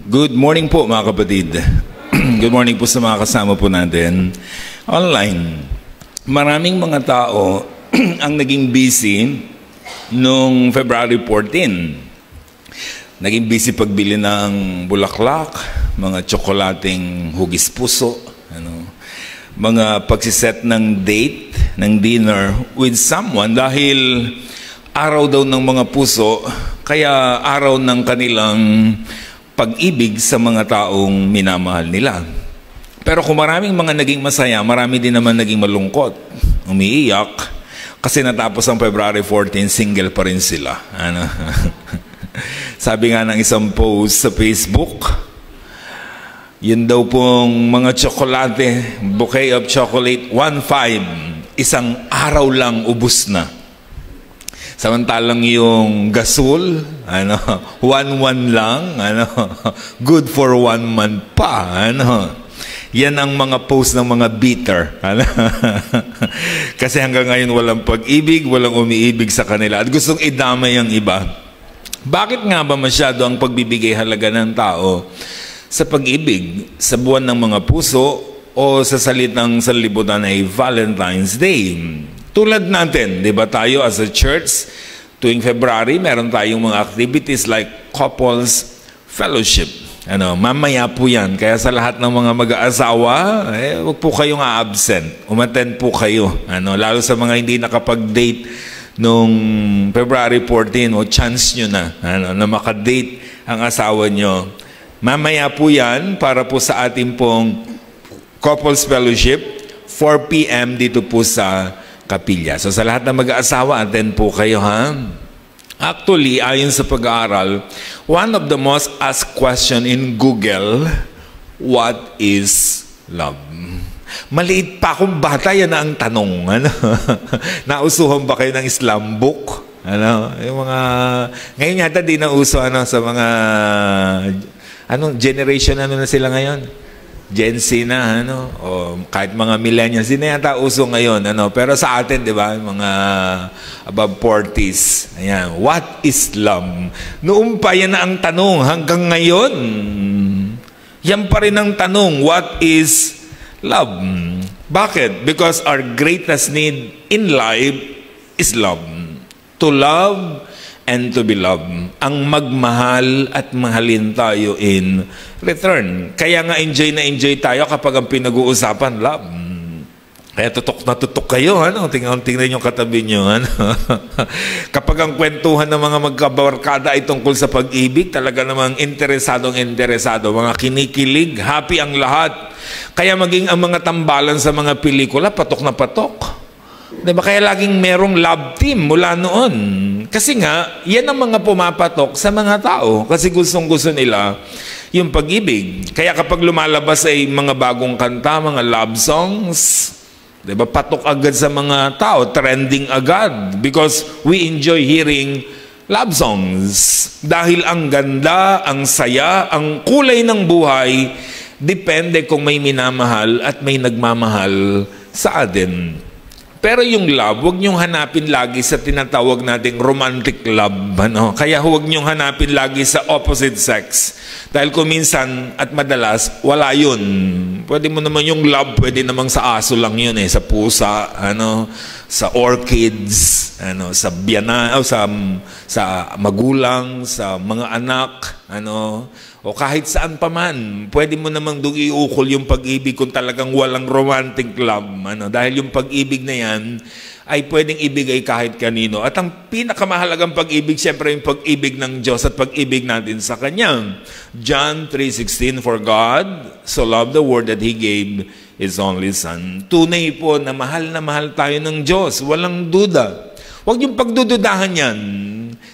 Good morning po mga kapatid. Good morning po sa mga kasama po natin online. Maraming mga tao ang naging busy nung February 14. Naging busy pagbili ng bulaklak, mga tsokolating hugis puso, mga pagsiset ng date, ng dinner with someone dahil araw daw ng mga puso, kaya araw ng kanilang pag-ibig sa mga taong minamahal nila. Pero kung maraming mga naging masaya, marami din naman naging malungkot, umiiyak, kasi natapos ang February 14, single pa rin sila. Sabi nga ng isang post sa Facebook, yun daw pong mga tsokolate, bouquet of chocolate, 1.5, isang araw lang ubus na. Samantalang yung gasol, 1.1 lang, good for 1 month pa, Yan ang mga post ng mga bitter. Kasi hanggang ngayon walang pag-ibig, walang umiibig sa kanila at gustong idamay ang iba. Bakit nga ba masyado ang pagbibigay halaga ng tao sa pag-ibig, sa buwan ng mga puso o sa salitang sanlibutan ay Valentine's Day? Tulad natin, di ba tayo as a church, tuwing February, meron tayong mga activities like couples fellowship. Mamaya po yan. Kaya sa lahat ng mga mag-aasawa, huwag po kayong a-absent. Umattend po kayo. Lalo sa mga hindi nakapag-date nung February 14, o chance nyo na, na makadate ang asawa nyo. Mamaya po yan para po sa ating pong couples fellowship, 4 p.m. dito po sa kapilya. So sa lahat ng mag-aasawa, attend po kayo, ha? Actually, ayon sa pag-aaral, one of the most asked question in Google, what is love? Maliit pa akong bata, yan na ang tanong. Nausuhan ba kayo ng Islam book? Yung mga, ngayon yata di na uso sa mga, generation na sila ngayon? Gen Z na, o kahit mga millennials, hindi na yata uso ngayon, pero sa atin, di ba, mga above 40s, ayan, what is love? Noon pa yan na ang tanong, hanggang ngayon, yan pa rin ang tanong, what is love? Bakit? Because our greatest need in life is love. To love and to be loved. Ang magmahal at mahalin tayo in return. Kaya nga enjoy na enjoy tayo kapag ang pinag-uusapan, love. Kaya tutok na tutok kayo, tingnan yung katabi nyo, Kapag ang kwentuhan ng mga magkabarkada ay tungkol sa pag-ibig, talaga namang interesado, mga kinikilig, happy ang lahat. Kaya maging ang mga tambalan sa mga pelikula, patok na patok. Diba? Kaya laging merong love team mula noon. Kasi nga, yan ang mga pumapatok sa mga tao. Kasi gustong-gusto nila yung pag-ibig. Kaya kapag lumalabas ay mga bagong kanta, mga love songs, diba? Patok agad sa mga tao, trending agad. Because we enjoy hearing love songs. Dahil ang ganda, ang saya, ang kulay ng buhay, depende kung may minamahal at may nagmamahal sa atin. Pero yung love, huwag niyong hanapin lagi sa tinatawag nating romantic love. Kaya huwag niyong hanapin lagi sa opposite sex. Dahil kung minsan at madalas, wala yun. Pwede mo naman yung love, pwede naman sa aso lang yun, sa pusa, sa orchids, sa biyana, sa magulang, sa mga anak, o kahit saan pa man, pwede mo namang doon iukol yung pag-ibig kung talagang walang romantic love. Dahil yung pag-ibig na yan ay pwedeng ibigay kahit kanino. At ang pinakamahalagang pag-ibig, siyempre yung pag-ibig ng Diyos at pag-ibig natin sa Kanya. John 3:16, For God so loved the world that He gave His only Son. Tunay po na mahal tayo ng Diyos. Walang duda. Huwag yung pagdududahan yan.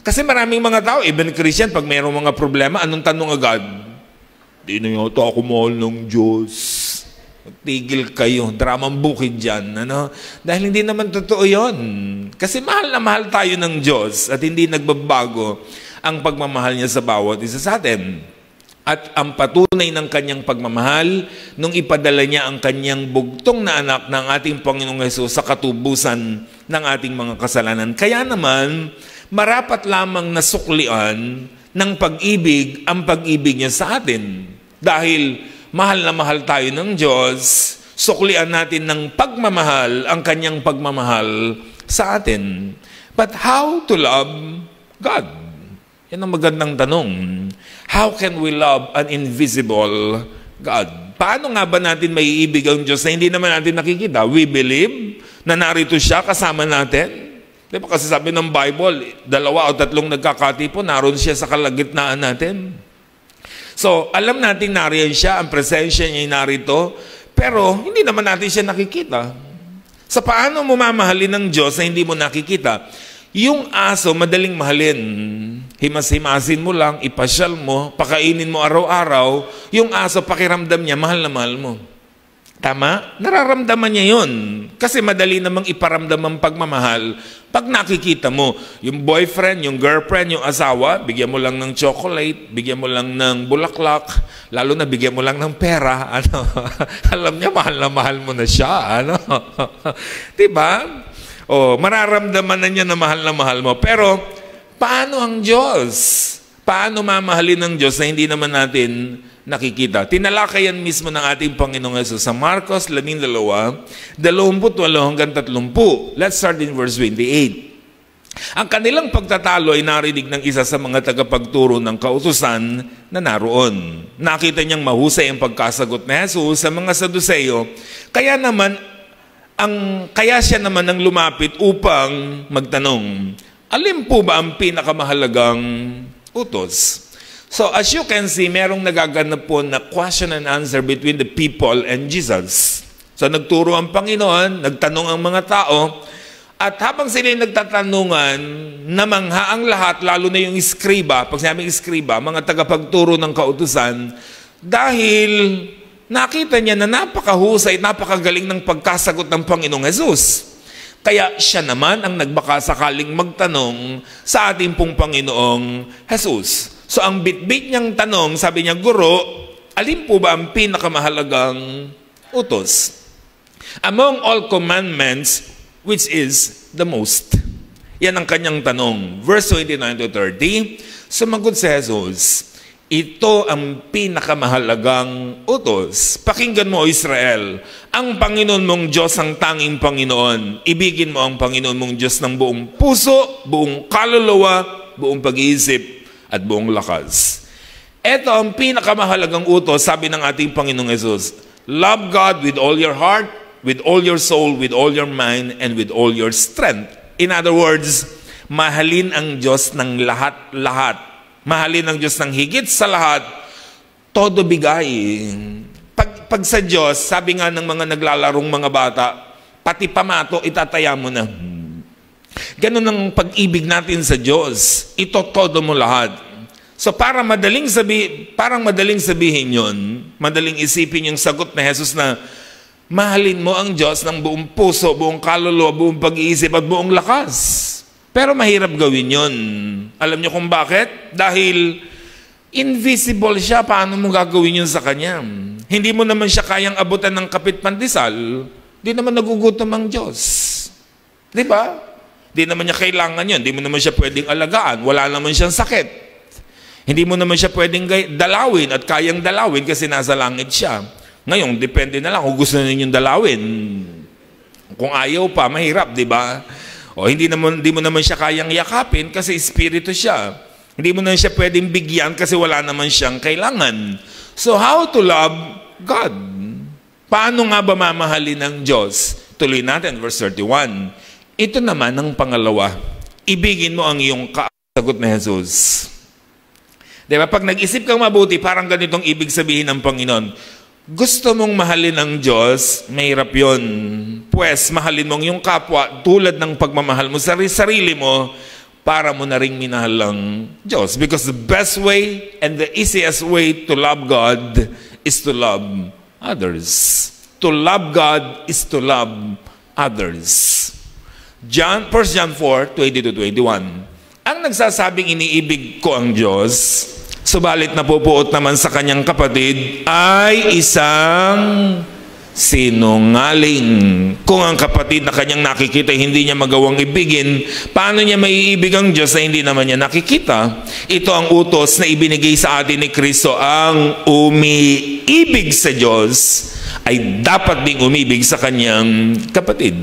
Kasi maraming mga tao, even Christian, pag mayroong mga problema, anong tanong agad? Di na yata ako mahal ng Diyos. Tigil kayo, dramang bukid dyan. Dahil hindi naman totoo yon. Kasi mahal na mahal tayo ng Diyos at hindi nagbabago ang pagmamahal niya sa bawat isa sa atin. At ang patunay ng kanyang pagmamahal nung ipadala niya ang kanyang bugtong na anak ng ating Panginoong Hesus sa katubusan ng ating mga kasalanan. Kaya naman, marapat lamang nasuklian ng pag-ibig ang pag-ibig niya sa atin. Dahil mahal na mahal tayo ng Diyos, suklian natin ng pagmamahal ang kanyang pagmamahal sa atin. But how to love God? Yan ang magandang tanong. How can we love an invisible God? Paano nga ba natin maiibig ang Diyos na hindi naman natin nakikita? We believe na narito siya kasama natin. Di ba kasi sabi ng Bible, 2 o 3 nagkakatipon, naroon siya sa kalagitnaan natin. So, alam natin nariyan siya, ang presensya niya narito, pero hindi naman natin siya nakikita. Sa paano mo mamahalin ng Diyos na hindi mo nakikita? Yung aso, madaling mahalin. Himas-himasin mo lang, ipasyal mo, pakainin mo araw-araw, yung aso, pakiramdam niya, mahal na mahal mo. Tama? Nararamdaman niya yun. Kasi madali namang iparamdam ang pagmamahal pag nakikita mo. Yung boyfriend, yung girlfriend, yung asawa, bigyan mo lang ng chocolate, bigyan mo lang ng bulaklak, lalo na bigyan mo lang ng pera. Ano? Alam niya, mahal na mahal mo na siya. Ano? Diba? O, mararamdaman na niya na mahal mo. Pero, paano ang Diyos? Paano mamahalin ng Diyos na hindi naman natin nakikita? Tinalakayan mismo ng ating Panginoong Hesus sa Marcos 12, 28 hanggang 30. Let's start in verse 28. Ang kanilang pagtatalo ay narinig ng isa sa mga tagapagturo ng kautusan na naroon. Nakita niyang mahusay ang pagkasagot ni Jesus sa mga Saduceo, kaya siya naman ang lumapit upang magtanong, alin po ba ang pinakamahalagang utos? So as you can see, merong nagaganap po na question and answer between the people and Jesus. So nagturo ang Panginoon, nagtanong ang mga tao, at habang sila nagtatanungan, namangha ang lahat, lalo na yung iskriba, pag sinabing iskriba, mga tagapagturo ng kautusan, dahil nakita niya na napakahusay, napakagaling ng pagkasagot ng Panginoong Hesus. Kaya siya naman ang nagbaka sakaling magtanong sa ating pong Panginoong Hesus. So ang bitbit niyang tanong, sabi niya, Guro, alin po ba ang pinakamahalagang utos? Among all commandments, which is the most? Yan ang kanyang tanong. Verse 29 to 30, sumagot si Jesus, ito ang pinakamahalagang utos. Pakinggan mo, Israel, ang Panginoon mong Diyos ang tanging Panginoon. Ibigin mo ang Panginoon mong Diyos ng buong puso, buong kaluluwa, buong pag-iisip, at buong lakas. Ito ang pinakamahalagang utos, sabi ng ating Panginoong Hesus. Love God with all your heart, with all your soul, with all your mind, and with all your strength. In other words, mahalin ang Diyos ng lahat-lahat. Mahalin ang Diyos ng higit sa lahat, todo bigay. Pag sa Diyos, sabi nga ng mga naglalarong mga bata, pati pamato, itataya mo na. Ganun ang pag-ibig natin sa Diyos. Ito todo mo lahat. So parang madaling sabihin yun, madaling isipin yung sagot na Jesus na mahalin mo ang Diyos ng buong puso, buong kaluluwa, buong pag-iisip at buong lakas. Pero mahirap gawin yun. Alam niyo kung bakit? Dahil invisible siya. Paano mo gagawin yun sa Kanya? Hindi mo naman siya kayang abutan ng kapit pandesal. Di naman nagugutom ang Diyos. Di ba? Di naman niya kailangan yun. Di mo naman siya pwedeng alagaan. Wala naman siyang sakit. Hindi mo naman siya pwedeng dalawin at kayang dalawin kasi nasa langit siya. Ngayon, depende na lang kung gusto ninyong dalawin. Kung ayaw pa, mahirap, di ba? O hindi mo naman siya kayang yakapin kasi espiritu siya. Hindi mo naman siya pwedeng bigyan kasi wala naman siyang kailangan. So how to love God? Paano nga ba mamahalin ng Diyos? Tuloy natin, verse 31. Ito naman ang pangalawa. Ibigin mo ang iyong sagot ni Jesus. Diba? Pag nag-isip kang mabuti, parang ganitong ibig sabihin ng Panginoon. Gusto mong mahalin ang Diyos, mahirap yun. Pues, mahalin mong yung kapwa tulad ng pagmamahal mo sa sarili mo para mo na rin minahal ang Diyos. Because the best way and the easiest way to love God is to love others. To love God is to love others. 1 John 4, 20-21. Ang nagsasabing iniibig ko ang Diyos, subalit napupuot naman sa kanyang kapatid, ay isang sinungaling. Kung ang kapatid na kanyang nakikita hindi niya magawang ibigin, paano niya maiibig ang Diyos na hindi naman niya nakikita? Ito ang utos na ibinigay sa atin ni Kristo. Ang umiibig sa Diyos ay dapat ding umibig sa kanyang kapatid.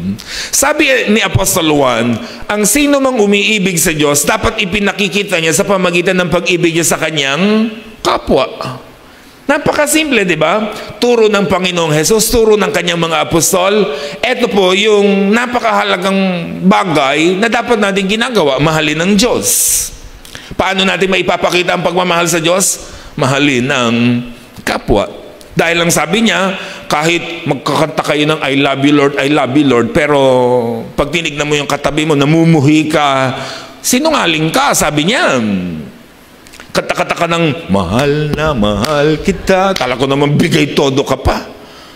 Sabi ni Apostol Juan, ang sino mang umiibig sa Diyos, dapat ipinakikita niya sa pamagitan ng pag-ibig niya sa kanyang kapwa. Napakasimple, di ba? Turo ng Panginoong Hesus, turo ng kanyang mga apostol. Ito po yung napakahalagang bagay na dapat natin ginagawa, mahalin ang Diyos. Paano natin maipapakita ang pagmamahal sa Diyos? Mahalin ang kapwa. Dahil lang sabi niya, kahit magkakanta kayo ng I love you Lord, I love you Lord, pero pag tinignan mo yung katabi mo, namumuhi ka, sinungaling ka, sabi niya. Kata-kata ka ng mahal na mahal kita. Kala ko naman bigay todo ka pa.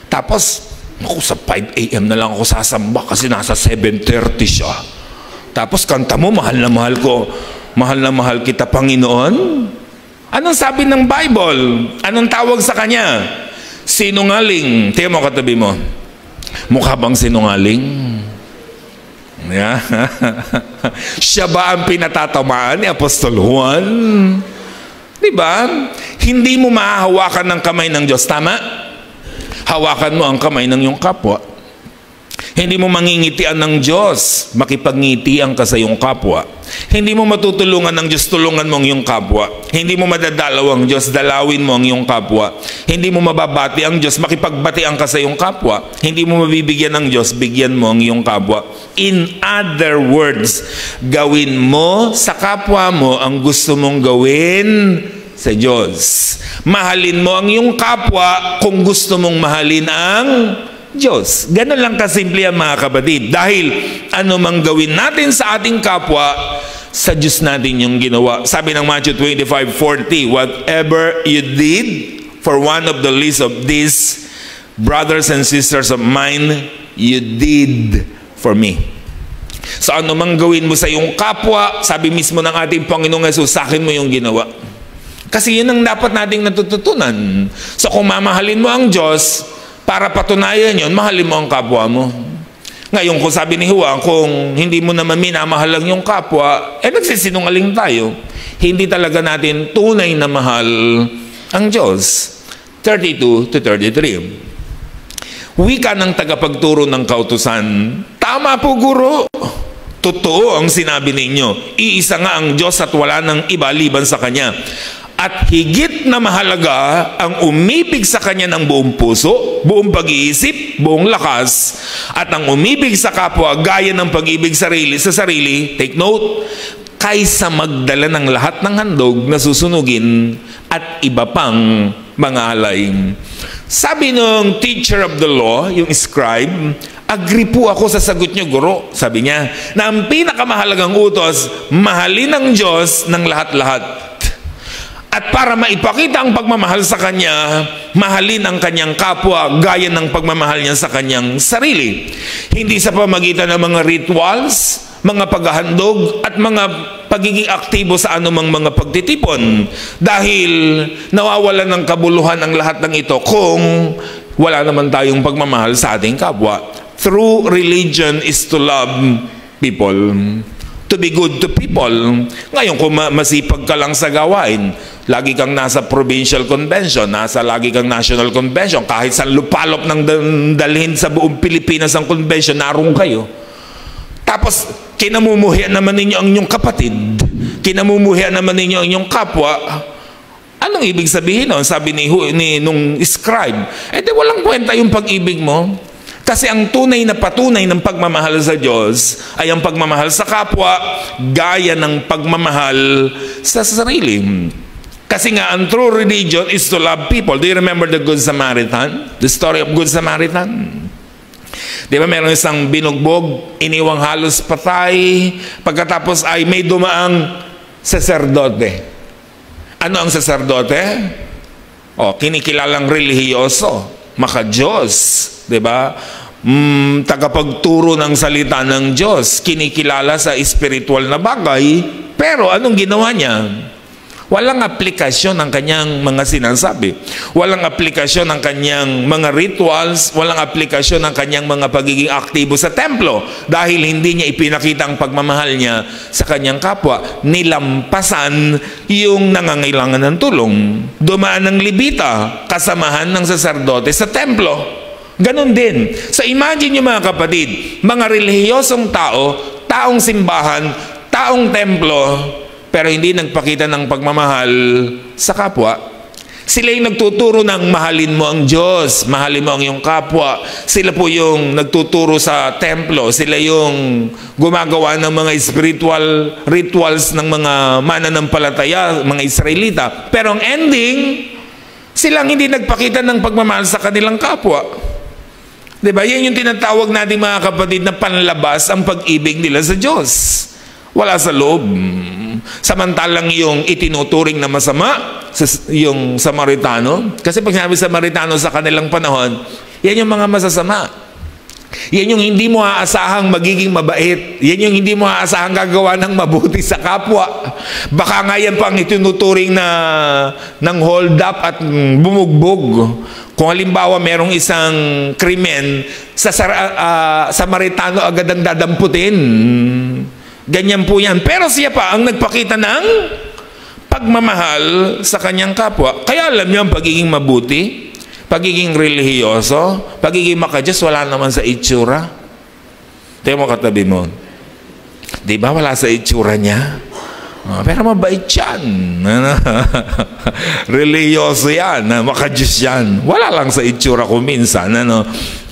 Tapos, ako sa 5 a.m. na lang ako sasamba kasi nasa 7:30 siya. Tapos kanta mo, mahal na mahal ko. Mahal na mahal kita, Panginoon. Anong sabi ng Bible? Anong tawag sa kanya? Sinungaling. Tingnan mo katabi mo. Mukha bang sinungaling? Yeah. Siya ba ang pinatatamaan ni Apostol Juan? Diba? Hindi mo mahahawakan ng kamay ng Diyos. Tama? Hawakan mo ang kamay ng iyong kapwa. Hindi mo mangingitian ng Diyos. Makipagnitian ka sa iyong kapwa. Hindi mo matutulungan ng Diyos, tulungan mo ang iyong kapwa. Hindi mo madadalaw ang Diyos, dalawin mo ang iyong kapwa. Hindi mo mababati ang Diyos, makipagbatian ka sa iyong kapwa. Hindi mo mabibigyan ng Diyos, bigyan mo ang iyong kapwa. In other words, gawin mo sa kapwa mo ang gusto mong gawin sa Diyos. Mahalin mo ang iyong kapwa kung gusto mong mahalin ang Diyos. Ganun lang kasimple ang mga kapatid. Dahil ano mang gawin natin sa ating kapwa, sa Diyos natin yung ginawa. Sabi ng Matthew 25:40, whatever you did for one of the least of these brothers and sisters of mine, you did for me. So ano mang gawin mo sa iyong kapwa, sabi mismo ng ating Panginoong Hesus, sa akin mo yung ginawa. Kasi yun ang dapat nating natututunan. So kung mamahalin mo ang Diyos, para patunayan yun, mahalin mo ang kapwa mo. Ngayon, kung sabi ni Juan, kung hindi mo naman minamahal ang yung kapwa, nagsisinungaling tayo. Hindi talaga natin tunay na mahal ang Diyos. 32 to 33. Wika ng tagapagturo ng kautusan, tama po, guro. Totoo ang sinabi ninyo. Iisa nga ang Diyos at wala nang iba liban sa Kanya. At higit na mahalaga ang umibig sa Kanya ng buong puso, buong pag-iisip, buong lakas, at ang umibig sa kapwa gaya ng pag-ibig sa sarili, take note, kaysa magdala ng lahat ng handog na susunugin at iba pang mga alay. Sabi nung teacher of the law, yung scribe, agree po ako sa sagot niyo, guro. Sabi niya, na ang pinakamahalagang utos, mahalin ang Diyos ng lahat-lahat. At para maipakita ang pagmamahal sa Kanya, mahalin ang Kanyang kapwa gaya ng pagmamahal niya sa Kanyang sarili. Hindi sa pamagitan ng mga rituals, mga paghahandog, at mga pagiging aktibo sa anumang mga pagtitipon. Dahil nawawalan ng kabuluhan ang lahat ng ito kung wala naman tayong pagmamahal sa ating kapwa. True religion is to love people. To be good to people. Ngayon, kung masipag ka lang sa gawain, lagi kang nasa provincial convention, lagi kang national convention, kahit sa lupalop ng dalhin sa buong Pilipinas ang convention, naroon kayo. Tapos, kinamumuhian naman ninyo ang inyong kapatid, kinamumuhian naman ninyo ang inyong kapwa. Anong ibig sabihin nun? Sabi nung scribe, di walang kwenta yung pag-ibig mo. Kasi ang tunay na patunay ng pagmamahal sa Diyos ay ang pagmamahal sa kapwa gaya ng pagmamahal sa sarili. Kasi nga, ang true religion is to love people. Do you remember the Good Samaritan? The story of Good Samaritan? Di ba meron isang binugbog, iniwang halos patay, pagkatapos ay may dumaang saserdote. Ano ang saserdote? Kinikilalang relihiyoso, maka-Diyos, di ba? Tagapagturo ng salita ng Diyos, kinikilala sa spiritual na bagay, pero anong ginawa niya? Walang aplikasyon ang kanyang mga sinasabi. Walang aplikasyon ang kanyang mga rituals. Walang aplikasyon ang kanyang mga pagiging aktibo sa templo. Dahil hindi niya ipinakita ang pagmamahal niya sa kanyang kapwa. Nilampasan yung nangangailangan ng tulong. Dumaan ng Levita, kasamahan ng saserdote sa templo. Ganon din. So imagine nyo mga kapatid, mga relihiyosong tao, taong simbahan, taong templo, pero hindi nagpakita ng pagmamahal sa kapwa. Sila yung nagtuturo ng mahalin mo ang Diyos, mahalin mo ang iyong kapwa. Sila po yung nagtuturo sa templo. Sila yung gumagawa ng mga spiritual rituals ng mga mananampalataya, mga Israelita. Pero ang ending, silang hindi nagpakita ng pagmamahal sa kanilang kapwa. Diba? Yan yung tinatawag natin mga kapatid na panlabas ang pag-ibig nila sa Diyos. Wala sa loob. Samantalang yung itinuturing na masama, yung Samaritano, kasi pag sinabi Samaritano sa kanilang panahon, yan yung mga masasama. Yan yung hindi mo aasahang magiging mabait. Yan yung hindi mo aasahang gagawa ng mabuti sa kapwa. Baka nga yan pa ang itinuturing na ng hold up at bumugbog. Kung halimbawa merong isang krimen, sa Samaritano agad ang dadamputin. Ganyan po yan. Pero siya pa ang nagpakita ng pagmamahal sa kanyang kapwa. Kaya alam niyo ang pagiging mabuti, pagiging relihiyoso, pagiging makadiyos, wala naman sa itsura. Tayo mo katabi mo. Di ba wala sa itsura niya? Pero mabait yan. Relihiyoso yan. Makadiyos yan. Wala lang sa itsura ko minsan.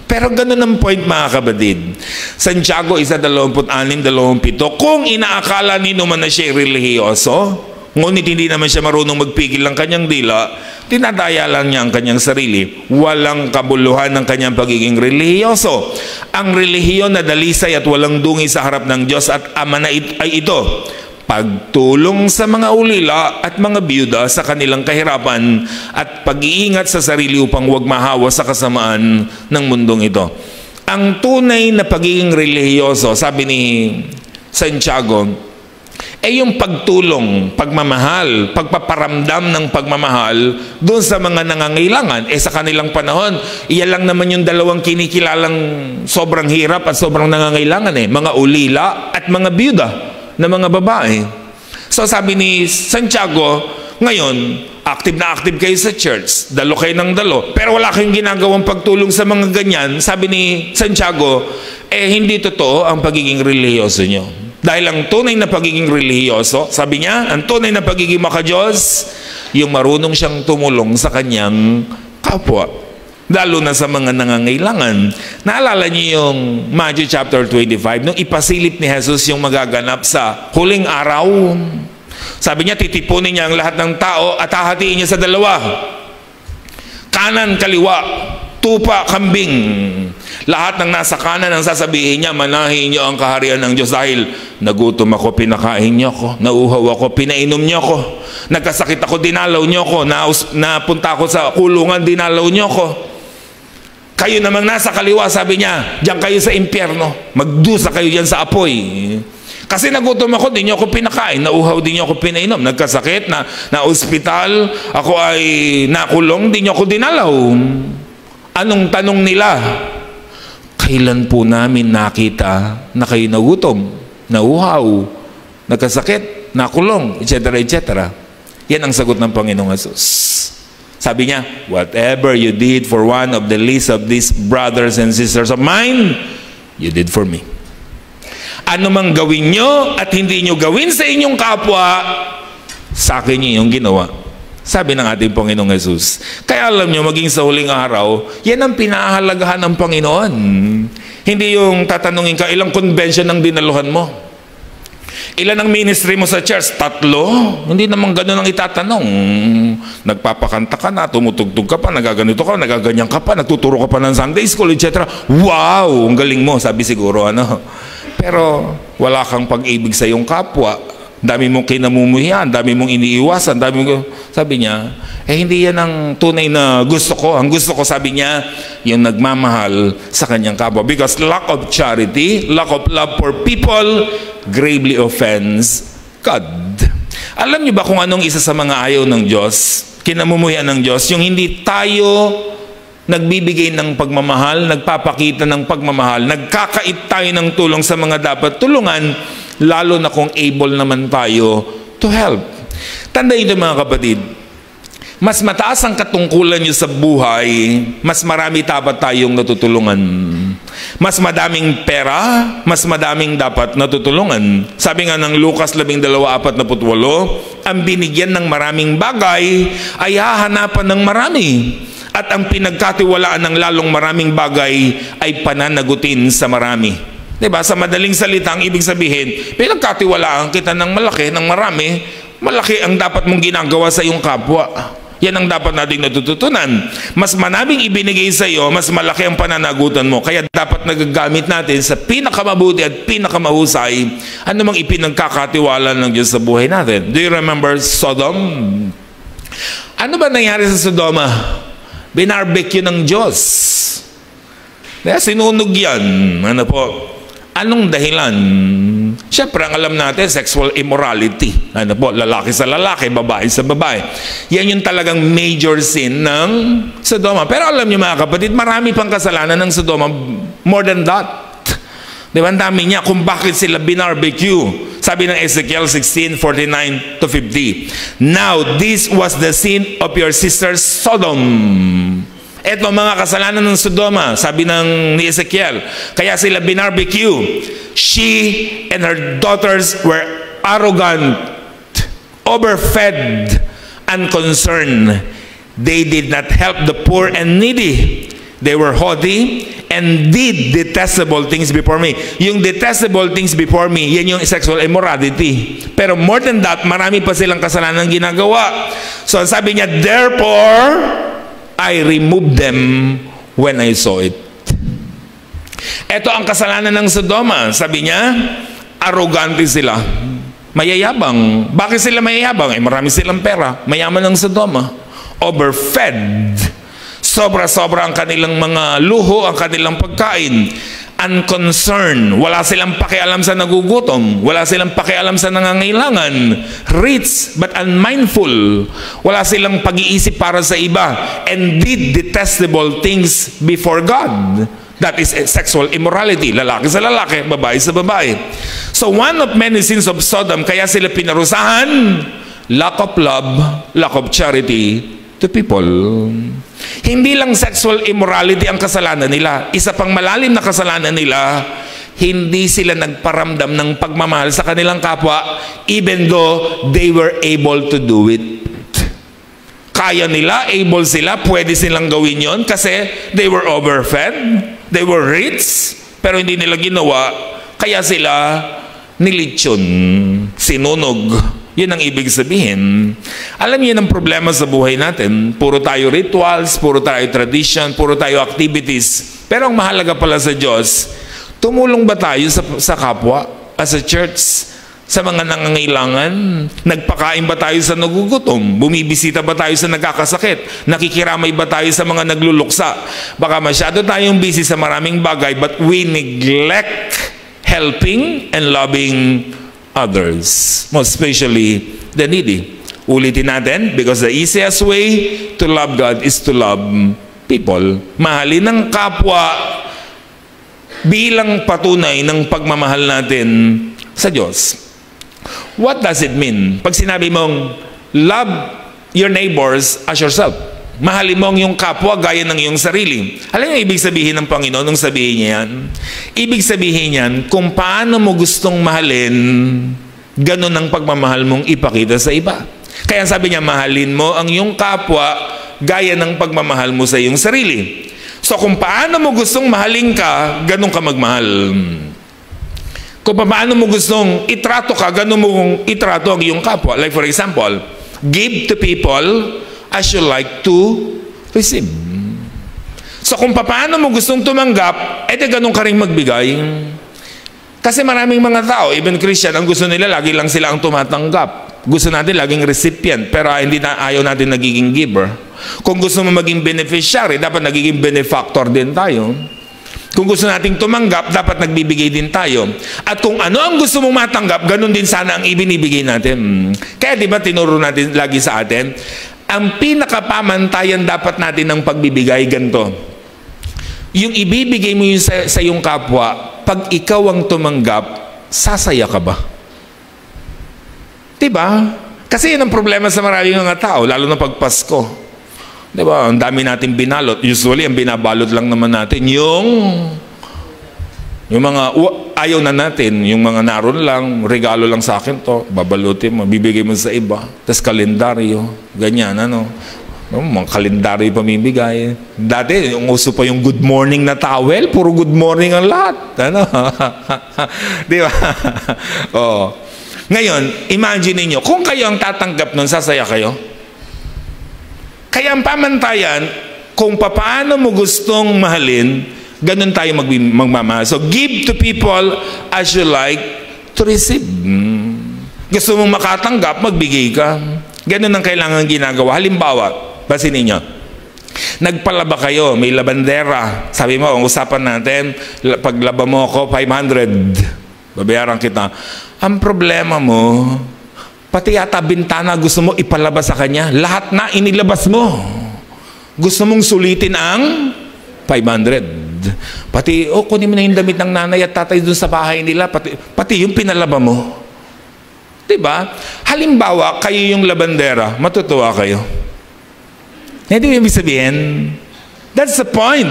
Pero ganun ang point mga kapatid. Santiago 1:26-27, kung inaakala nino man na siya relihiyoso, ngunit hindi naman siya marunong magpigil ng kanyang dila, tinadaya lang niya ang kanyang sarili. Walang kabuluhan ng kanyang pagiging relihiyoso. Ang relihiyon na dalisay at walang dungi sa harap ng Diyos at Ama na ay ito: pagtulong sa mga ulila at mga biyuda sa kanilang kahirapan at pag-iingat sa sarili upang huwag mahawa sa kasamaan ng mundong ito. Ang tunay na pagiging relihiyoso, sabi ni Santiago, ay yung pagtulong, pagmamahal, pagpaparamdam ng pagmamahal doon sa mga nangangailangan. Sa kanilang panahon, iyan lang naman yung dalawang kinikilalang sobrang hirap at sobrang nangangailangan, mga ulila at mga biyuda na mga babae. So sabi ni Santiago, ngayon, active na active kayo sa church, dalo kayo ng dalo, pero wala kayong ginagawang pagtulong sa mga ganyan. Sabi ni Santiago, hindi totoo ang pagiging relihiyoso nyo. Dahil ang tunay na pagiging relihiyoso, sabi niya, ang tunay na pagiging makadiyos, yung marunong siyang tumulong sa kanyang kapwa, lalo na sa mga nangangailangan. Naalala niyo yung Matthew chapter 25, nung ipasilip ni Jesus yung magaganap sa huling araw. Sabi niya, titipunin niya ang lahat ng tao at hahatiin niya sa dalawa. Kanan, kaliwa, tupa, kambing. Lahat ng nasa kanan ang sasabihin niya, manahin niyo ang kaharian ng Diyos dahil nagutom ako, pinakain niyo ako, nauuhaw ako, pinainom niyo ako, nagkasakit ako, dinalaw niyo ako, napunta ako sa kulungan, dinalaw niyo ako. Kayo namang nasa kaliwa, sabi niya, diyan kayo sa impyerno, magdusa kayo diyan sa apoy. Kasi nagutom ako, di niyo ako pinakain, nauuhaw, di niyo ako pinainom, nagkasakit, na ospital, ako ay nakulong, di niyo ako dinalaw. Anong tanong nila? Kailan po namin nakita na kayo nagutom, nauuhaw, nagkasakit, nakulong, etc., etc. Yan ang sagot ng Panginoong Jesus. Sabi niya, whatever you did for one of the least of these brothers and sisters of mine, you did for me. Ano mang gawin nyo at hindi nyo gawin sa inyong kapwa, sa akin nyo yung ginawa. Sabi ng ating Panginoong Jesus. Kaya alam nyo, maging sa huling araw, yan ang pinahahalagahan ng Panginoon. Hindi yung tatanungin ka, ilang convention ang dinaluhan mo? Ilan ang ministry mo sa church? 3? Hindi naman ganun ang itatanong. Nagpapakanta ka na, tumutugtog ka pa, nagaganito ka, nagaganyan ka pa, nagtuturo ka pa ng Sunday school, etc. Wow! Ang galing mo, sabi siguro. Pero wala kang pag-ibig sa iyong kapwa. Dami mong kinamumuhian, dami mong iniiwasan, sabi niya, hindi yan ang tunay na gusto ko. Ang gusto ko, sabi niya, yung nagmamahal sa kanyang kapwa. Because lack of charity, lack of love for people, gravely offends God. Alam niyo ba kung anong isa sa mga ayaw ng Diyos? Kinamumuhian ng Diyos, yung hindi tayo nagbibigay ng pagmamahal, nagpapakita ng pagmamahal, nagkakait tayo ng tulong sa mga dapat tulungan, lalo na kung able naman tayo to help. Tandaan niyo mga kapatid, mas mataas ang katungkulan niyo sa buhay, mas marami dapat tayong natutulungan. Mas madaming pera, mas madaming dapat natutulungan. Sabi nga ng Lucas 12:48, ang binigyan ng maraming bagay ay hahanapan ng marami. At ang pinagkatiwalaan ng lalong maraming bagay ay pananagutin sa marami. Diba? Sa madaling salita, ang ibig sabihin, pinagkatiwalaan kita ng malaki, ng marami, malaki ang dapat mong ginagawa sa iyong kapwa. Yan ang dapat nating natututunan. Mas maraming ibinigay sa iyo, mas malaki ang pananagutan mo. Kaya dapat nagagamit natin sa pinakamabuti at pinakamahusay anumang ipinagkakatiwala ng Diyos sa buhay natin. Do you remember Sodom? Ano ba nangyari sa Sodoma? Binarbecue ng Diyos. Kaya sinunog yan. Ano po? Anong dahilan? Siyempre, ang alam natin, sexual immorality. Ano po? Lalaki sa lalaki, babae sa babae. Yan yung talagang major sin ng Sodoma. Pero alam niyo mga kapatid, marami pang kasalanan ng Sodoma. More than that. Diba? Ang dami niya kung bakit sila binarbecue. Sabi ng Ezekiel 16:49-50. Now, this was the sin of your sister Sodom. Ito mga kasalanan ng Sodoma, sabi ni Ezekiel. Kaya sila binarbecue. She and her daughters were arrogant, overfed, unconcerned. They did not help the poor and needy. They were haughty and did detestable things before me. Yung detestable things before me, yan yung sexual immorality. Pero more than that, marami pa silang kasalanan ginagawa. So sabi niya, therefore, I removed them when I saw it. Ito ang kasalanan ng Sodoma. Sabi niya, arrogante sila. Mayayabang. Bakit sila mayayabang? Marami silang pera. Mayaman ng Sodoma. Overfed. Sobra-sobra ang kanilang mga luho, ang kanilang pagkain. Unconcerned. Wala silang pakialam sa nagugutom. Wala silang pakialam sa nangangailangan. Rich but unmindful. Wala silang pag-iisip para sa iba. And did detestable things before God. That is sexual immorality. Lalaki sa lalaki, babae sa babae. So one of many sins of Sodom, kaya sila pinarusahan, lack of love, lack of charity to people. Hindi lang sexual immorality ang kasalanan nila. Isa pang malalim na kasalanan nila, hindi sila nagparamdam ng pagmamahal sa kanilang kapwa even though they were able to do it. Kaya nila, able sila, pwede silang gawin yon kasi they were overfed, they were rich, pero hindi nila ginawa, kaya sila nilitsyon, sinunog. Yun ang ibig sabihin. Alam niyo ang problema sa buhay natin. Puro tayo rituals, puro tayo tradition, puro tayo activities. Pero ang mahalaga pala sa Diyos, tumulong ba tayo sa kapwa as a church? Sa mga nangangailangan? Nagpakain ba tayo sa nagugutom? Bumibisita ba tayo sa nagkakasakit? Nakikiramay ba tayo sa mga nagluluksa? Baka masyado tayong busy sa maraming bagay but we neglect helping and loving others, most especially the needy. Ulitin natin, because the easiest way to love God is to love people. Mahalin ng kapwa bilang patunay ng pagmamahal natin sa Diyos. What does it mean? Pag sinabi mong love your neighbors as yourself, mahalin mo ang iyong kapwa gaya ng iyong sarili. Alam niyo ibig sabihin ng Panginoon nung sabihin niya yan? Ibig sabihin yan, kung paano mo gustong mahalin, ganun ang pagmamahal mong ipakita sa iba. Kaya sabi niya, mahalin mo ang iyong kapwa gaya ng pagmamahal mo sa iyong sarili. So kung paano mo gustong mahalin ka, ganun ka magmahal. Kung paano mo gustong itrato ka, ganun mo itrato ang iyong kapwa. Like for example, give to people as you like to receive. So kung paano mo gustong tumanggap, edi ganun ka rin magbigay. Kasi maraming mga tao, even Christian, ang gusto nila, lagi lang sila ang tumatanggap. Gusto natin laging recipient, pero ayaw natin nagiging giver. Kung gusto mo maging beneficiary, dapat nagiging benefactor din tayo. Kung gusto nating tumanggap, dapat nagbibigay din tayo. At kung ano ang gusto mong matanggap, ganun din sana ang ibinibigay natin. Kaya di ba tinuro natin lagi sa atin, ang pinakapamantayan dapat natin ng pagbibigay, ganito. Yung ibibigay mo yung sa iyong kapwa, pag ikaw ang tumanggap, sasaya ka ba? Diba? Kasi yun ang problema sa maraming mga tao, lalo na pag Pasko. Diba? Ang dami natin binalot. Usually, ang binabalot lang naman natin yung mga ayaw na natin, yung mga naroon lang, regalo lang sa akin to, babalutin mo, bibigay mo sa iba. Tapos kalendaryo, ganyan, ano. Mga kalendaryo pamimigay. Dati, yung uso pa yung good morning na towel, puro good morning ang lahat. Ano? Di ba? Oh. Ngayon, imagine niyo kung kayo ang tatanggap nun, sasaya kayo? Kaya ang pamantayan, kung paano mo gustong mahalin, ganun tayo magmamahal. So, give to people as you like to receive. Gusto mong makatanggap, magbigay ka. Ganun ang kailangan ginagawa. Halimbawa, basin ninyo, nagpalaba kayo, may labandera. Sabi mo, ang usapan natin, paglaba mo ako, 500. Babayaran kita. Ang problema mo, pati yata bintana gusto mo ipalaba sa kanya. Lahat na inilabas mo. Gusto mong sulitin ang 500. Pati, kunin mo na yung damit ng nanay at tatay dun sa bahay nila. Pati yung pinalaba mo. Diba? Halimbawa, kayo yung labandera, matutuwa kayo. Hindi ibig sabihin, that's the point.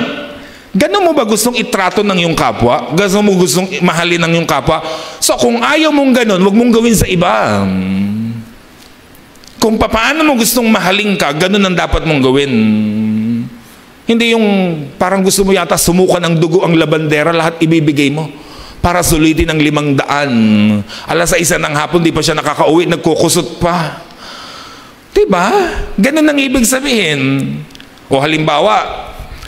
Ganun mo ba gustong itrato ng iyong kapwa? Ganun mo gustong mahalin ng iyong kapwa? So kung ayaw mong ganun, huwag mong gawin sa iba. Kung paano mo gustong mahalin ka, ganun ang dapat mong gawin. Hindi yung parang gusto mo yata sumukan ng dugo ang labandera, lahat ibibigay mo para sulitin ang 500. Alas 6 ng hapon, di pa siya nakakauwi, nagkukusot pa. Diba? Ganun ang ibig sabihin. O halimbawa,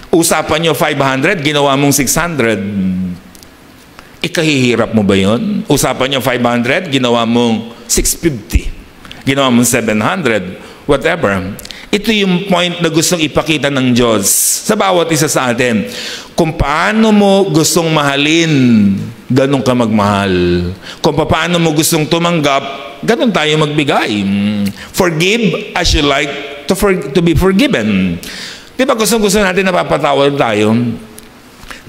usapan nyo 500, ginawa mong 600. Ikahihirap mo ba yun? Usapan nyo 500, ginawa mong 650. Ginawa mong 700. Whatever. Ito yung point na gustong ipakita ng Diyos sa bawat isa sa atin. Kung paano mo gustong mahalin, ganun ka magmahal. Kung paano mo gustong tumanggap, ganun tayo magbigay. Forgive as you like to be forgiven. Di ba gusto natin napapatawad tayo?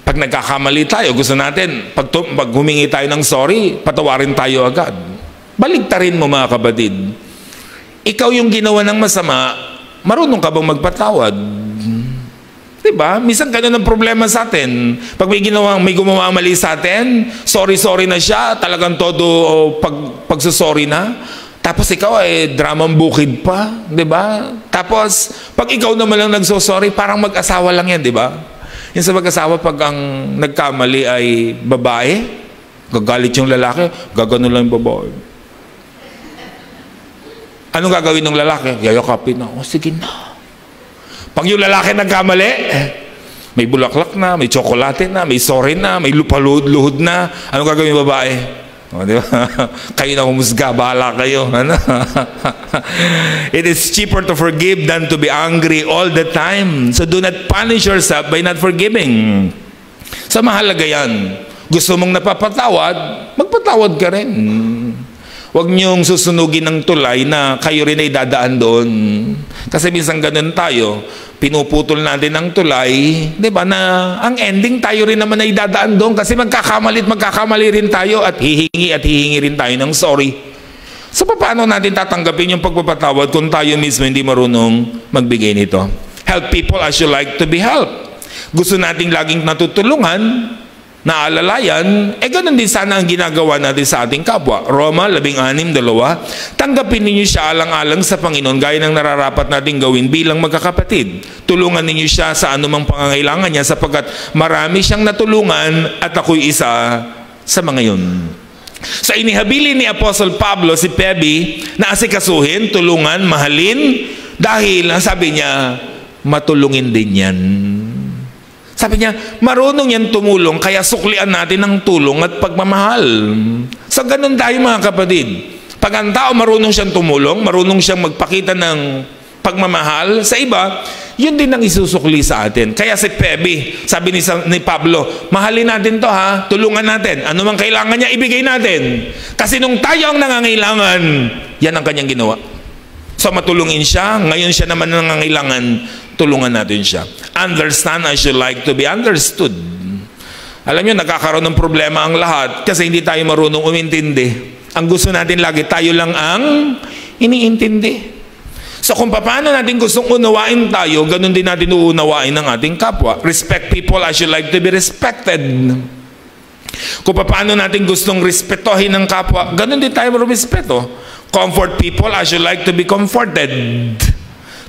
Pag nagkakamali tayo, gusto natin, pag humingi tayo ng sorry, patawarin tayo agad. Baligtarin mo mga kapatid. Ikaw yung ginawa ng masama, marunong ka bang magpatawad? Diba? Minsan ganun ang problema sa atin. Pag may gumawa mali sa atin, sorry na siya, talagang todo pagsusorry na. Tapos ikaw ay dramang bukid pa, diba? Tapos, pag ikaw naman lang nagsosorry, parang mag-asawa lang yan, diba? Yung sa mag-asawa, pag ang nagkamali ay babae, gagalit yung lalaki, gagano lang yung babae. Anong gagawin ng lalaki? Yayakapin na. O, sige na. Pag yung lalaki nagkamali, may bulaklak na, may tsokolate na, may sorry na, may lupaluhod na. Anong gagawin yung babae? O, di ba? Kayo na humusga, bahala kayo. Ano? It is cheaper to forgive than to be angry all the time. So do not punish yourself by not forgiving. So mahalaga yan. Gusto mong napapatawad, magpatawad ka rin. Huwag niyong susunugin ng tulay na kayo rin ay dadaan doon. Kasi minsan ganun tayo, pinuputol natin ng tulay, di ba, na ang ending tayo rin naman ay dadaan doon kasi magkakamali rin tayo at hihingi rin tayo ng sorry. So paano natin tatanggapin yung pagpapatawad kung tayo mismo hindi marunong magbigay nito? Help people as you like to be helped. Gusto nating laging natutulungan, naalalayan, ganun din sana ang ginagawa natin sa ating kapwa. Roma 16:2, tanggapin ninyo siya alang-alang sa Panginoon gaya ng nararapat nating gawin bilang magkakapatid. Tulungan ninyo siya sa anumang pangangailangan niya sapagkat marami siyang natulungan at ako'y isa sa mga yun. So inihabili ni Apostle Pablo si Phoebe na asikasuhin, tulungan, mahalin dahil, sabi niya, matulungin din yan. Sabi niya, marunong yan tumulong, kaya suklian natin ng tulong at pagmamahal. So ganun tayo mga kapatid. Pag ang tao marunong siyang tumulong, marunong siyang magpakita ng pagmamahal sa iba, yun din ang isusukli sa atin. Kaya si Pebi, sabi ni Pablo, mahalin natin to ha, tulungan natin. Ano mang kailangan niya, ibigay natin. Kasi nung tayo ang nangangailangan, yan ang kanyang ginawa. So matulungin siya, ngayon siya naman nangangailangan, tulungan natin siya. Understand as you like to be understood. Alam niyo, nagkakaroon ng problema ang lahat kasi hindi tayo marunong umintindi. Ang gusto natin lagi, tayo lang ang iniintindi. So kung paano natin gustong unawain tayo, ganun din natin uunawain ng ating kapwa. Respect people as you like to be respected. Kung paano natin gustong respetohin ng kapwa, ganun din tayo marumispeto. Comfort people as you like to be comforted.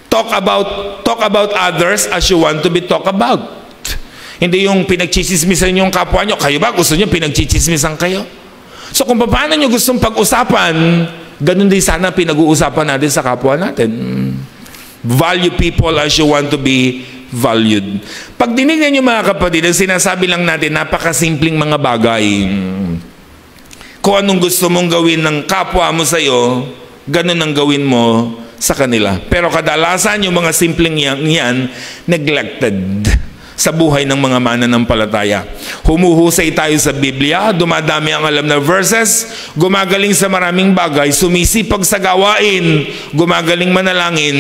Talk about others as you want to be talked about. Hindi yung pinagchichismisan yung kapwa nyo. Kayo ba gusto nyo pinagchichismisan kayo? So kung paano nyo gustong pag-usapan, ganun din sana pinag-uusapan natin sa kapwa natin. Value people as you want to be valued. Pag dinignan nyo mga kapatid, ang sinasabi lang natin, napakasimpleng mga bagay. Kung anong gusto mong gawin ng kapwa mo sa'yo, ganun ang gawin mo sa kanila. Pero kadalasan yung mga simpleng yan neglected sa buhay ng mga mananampalataya. Humuhusay tayo sa Biblia, dumadami ang alam na verses, gumagaling sa maraming bagay, sumisipag sa gawain, gumagaling manalangin,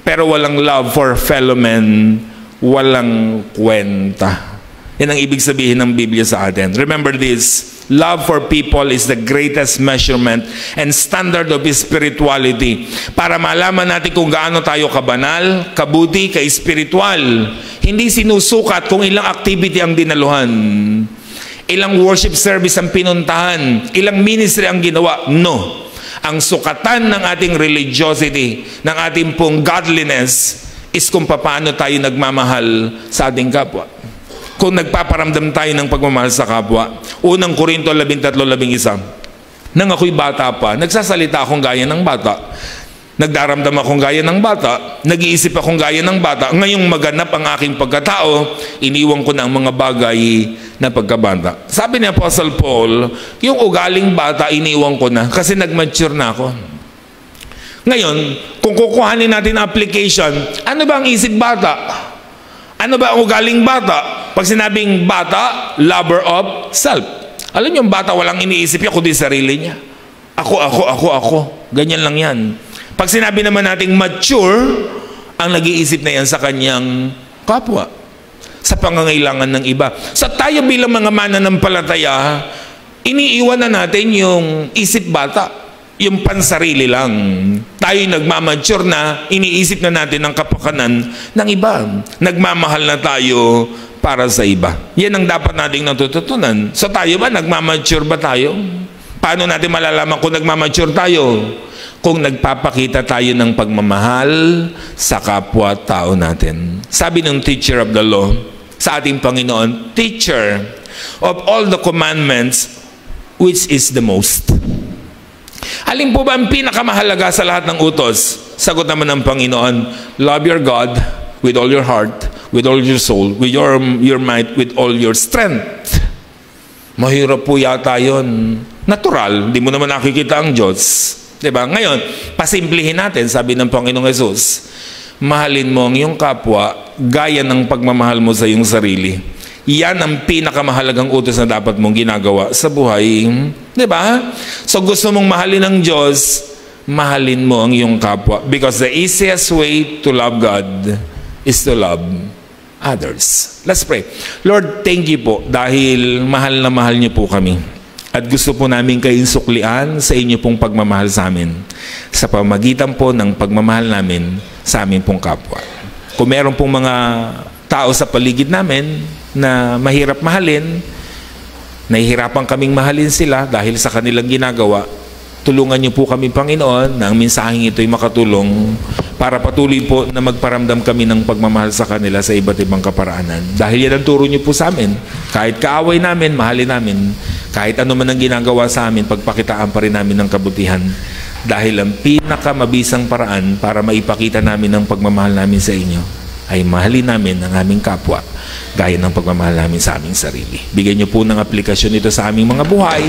pero walang love for fellow men, walang kwenta. Yan ang ibig sabihin ng Biblia sa atin. Remember this, love for people is the greatest measurement and standard of spirituality. Para malaman natin kung gaano tayo kabanal, kabuti, ka-spiritual. Hindi sinusukat kung ilang activity ang dinaluhan, ilang worship service ang pinuntahan, ilang ministry ang ginawa. No. Ang sukatan ng ating religiosity, ng ating pong godliness, is kung paano tayo nagmamahal sa ating kapwa. Kung nagpaparamdam tayo ng pagmamahal sa kapwa. Unang Korinto 13:11. Nang ako'y bata pa, nagsasalita akong gaya ng bata. Nagdaramdam akong gaya ng bata. Nag-iisip akong gaya ng bata. Ngayong maganap ang aking pagkatao, iniwan ko na ang mga bagay na pagkabata. Sabi ni Apostle Paul, yung ugaling bata, iniwan ko na kasi nag-mature na ako. Ngayon, kung kukuhanin natin ang application, ano ba ang isip bata? Ano ba ang ugaling bata? Pag sinabing bata, lover of self. Alam niyo, yung bata walang iniisip niya kundi sarili niya. Ako. Ganyan lang yan. Pag sinabi naman nating mature, ang nag-iisip na yan sa kanyang kapwa. Sa pangangailangan ng iba. Sa tayo bilang mga mananampalataya, iniiwan na natin yung isip bata. Yung pansarili lang. Tayo nagmamature na, iniisip na natin ang kapakanan ng iba. Nagmamahal na tayo para sa iba. Yan ang dapat nating natututunan. So tayo ba, nagmamature ba tayo? Paano natin malalaman kung nagmamature tayo? Kung nagpapakita tayo ng pagmamahal sa kapwa-tao natin. Sabi ng teacher of the law sa ating Panginoon, teacher of all the commandments, which is the most? Alin po ba ang pinakamahalaga sa lahat ng utos? Sagot naman ng Panginoon, love your God with all your heart, with all your soul, with your might, with all your strength. Mahirap po yata yun. Natural, hindi mo naman nakikita ang Diyos. Diba? Ngayon, pasimplihin natin, sabi ng Panginoong Jesus, mahalin mo ang iyong kapwa gaya ng pagmamahal mo sa iyong sarili. Yan ang pinakamahalagang utos na dapat mong ginagawa sa buhay. Diba? So gusto mong mahalin ang Diyos, mahalin mo ang iyong kapwa. Because the easiest way to love God is to love others. Let's pray. Lord, thank you po dahil mahal na mahal niyo po kami. At gusto po namin kayong suklian sa inyo pong pagmamahal sa amin sa pamagitan po ng pagmamahal namin sa amin pong kapwa. Kung meron pong mga tao sa paligid namin na mahirap mahalin, nahihirapan kaming mahalin sila dahil sa kanilang ginagawa, tulungan niyo po kami, Panginoon, na ang mensaheng ito'y makatulong para patuloy po na magparamdam kami ng pagmamahal sa kanila sa iba't ibang kaparaanan. Dahil yan ang turo niyo po sa amin. Kahit kaaway namin, mahalin namin. Kahit ano man ang ginagawa sa amin, pagpakitaan pa rin namin ng kabutihan. Dahil ang pinakamabisang paraan para maipakita namin ang pagmamahal namin sa inyo ay mahalin namin ang aming kapwa gaya ng pagmamahal namin sa aming sarili. Bigyan niyo po ng aplikasyon ito sa aming mga buhay.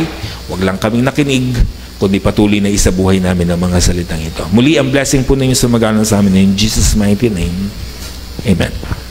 Huwag lang kaming nakinig, kundi patuloy na isabuhay namin ang mga salitang ito. Muli, ang blessing po ninyo sumagana sa amin in Jesus' mighty name. Amen.